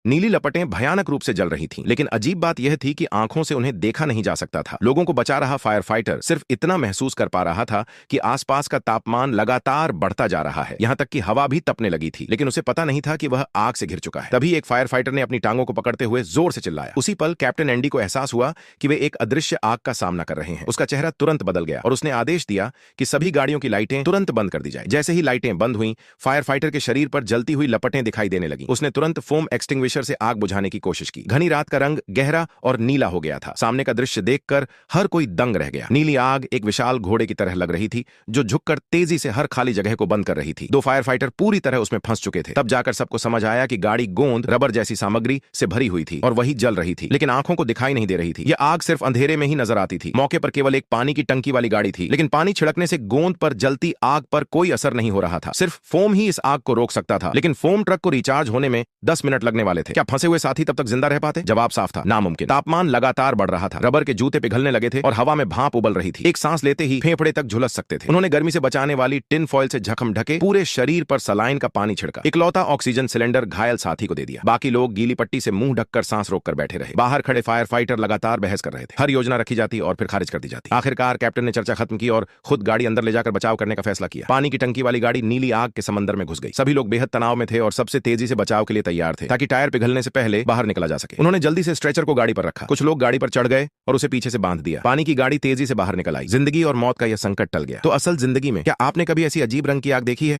नीली लपटें भयानक रूप से जल रही थीं, लेकिन अजीब बात यह थी कि आंखों से उन्हें देखा नहीं जा सकता था। लोगों को बचा रहा फायर फाइटर सिर्फ इतना महसूस कर पा रहा था कि आसपास का तापमान लगातार बढ़ता जा रहा है, यहाँ तक कि हवा भी तपने लगी थी, लेकिन उसे पता नहीं था कि वह आग से घिर चुका है। तभी एक फायर फाइटर ने अपनी टांगों को पकड़ते हुए जोर से चिल्लाया। उसी पल कैप्टन एंडी को एहसास हुआ कि वे एक अदृश्य आग का सामना कर रहे हैं। उसका चेहरा तुरंत बदल गया और उसने आदेश दिया कि सभी गाड़ियों की लाइटें तुरंत बंद कर दी जाए। जैसे ही लाइटें बंद हुईं, फायर फाइटर के शरीर पर जलती हुई लपटें दिखाई देने लगीं। उसने तुरंत फोम एक्सटिंग्विशर से आग बुझाने की कोशिश की। घनी रात का रंग गहरा और नीला हो गया था। सामने का दृश्य देखकर हर कोई दंग रह गया। नीली आग एक विशाल घोड़े की तरह लग रही थी जो झुककर तेजी से हर खाली जगह को बंद कर रही थी। दो फायर फाइटर पूरी तरह उसमें फंस चुके थे। तब जाकर सबको समझ आया कि गाड़ी गोंद रबर जैसी सामग्री से भरी हुई थी और वही जल रही थी, लेकिन आंखों को दिखाई नहीं दे रही थी। यह आग सिर्फ अंधेरे में ही नजर आती थी। मौके पर केवल एक पानी की टंकी वाली गाड़ी थी, लेकिन पानी छिड़कने से गोंद पर जलती आग पर कोई असर नहीं हो रहा था। सिर्फ फोम ही इस आग को रोक सकता था, लेकिन फोम ट्रक को रिचार्ज होने में 10 मिनट लगने वाले थे। क्या फंसे हुए साथी तब तक जिंदा रह पाते? जवाब साफ था, नामुमकिन। तापमान लगातार बढ़ रहा था, रबर के जूते पिघलने लगे थे और हवा में भाप उबल रही थी। एक सांस लेते ही फेफड़े तक झुलस सकते थे। उन्होंने गर्मी से बचाने वाली टिन फॉइल से जख्म ढके, पूरे शरीर पर सलाइन का पानी छिड़का। इकलौता ऑक्सीजन सिलेंडर घायल साथी को दे दिया। बाकी लोग गीली पट्टी से मुंह ढककर सांस रोककर बैठे रहे। बाहर खड़े फायर फाइटर लगातार बहस कर रहे थे। हर योजना रखी जाती और फिर खारिज कर दी जाती। आखिरकार कैप्टन ने चर्चा खत्म की और खुद गाड़ी अंदर ले जाकर बचाव करने का फैसला किया। पानी की टंकी वाली गाड़ी नीली आग के समंदर में घुस गई। सभी लोग बेहद तनाव में थे और सबसे तेजी से बचाव के लिए तैयार थे ताकि टायर पिघलने से पहले बाहर निकला जा सके। उन्होंने जल्दी से स्ट्रेचर को गाड़ी पर रखा। कुछ लोग गाड़ी पर चढ़ गए और उसे पीछे से बांध दिया। पानी की गाड़ी तेजी से बाहर निकल आई। जिंदगी और मौत का यह संकट टल गया। तो असल जिंदगी में क्या आपने कभी ऐसी अजीब रंग की आग देखी है?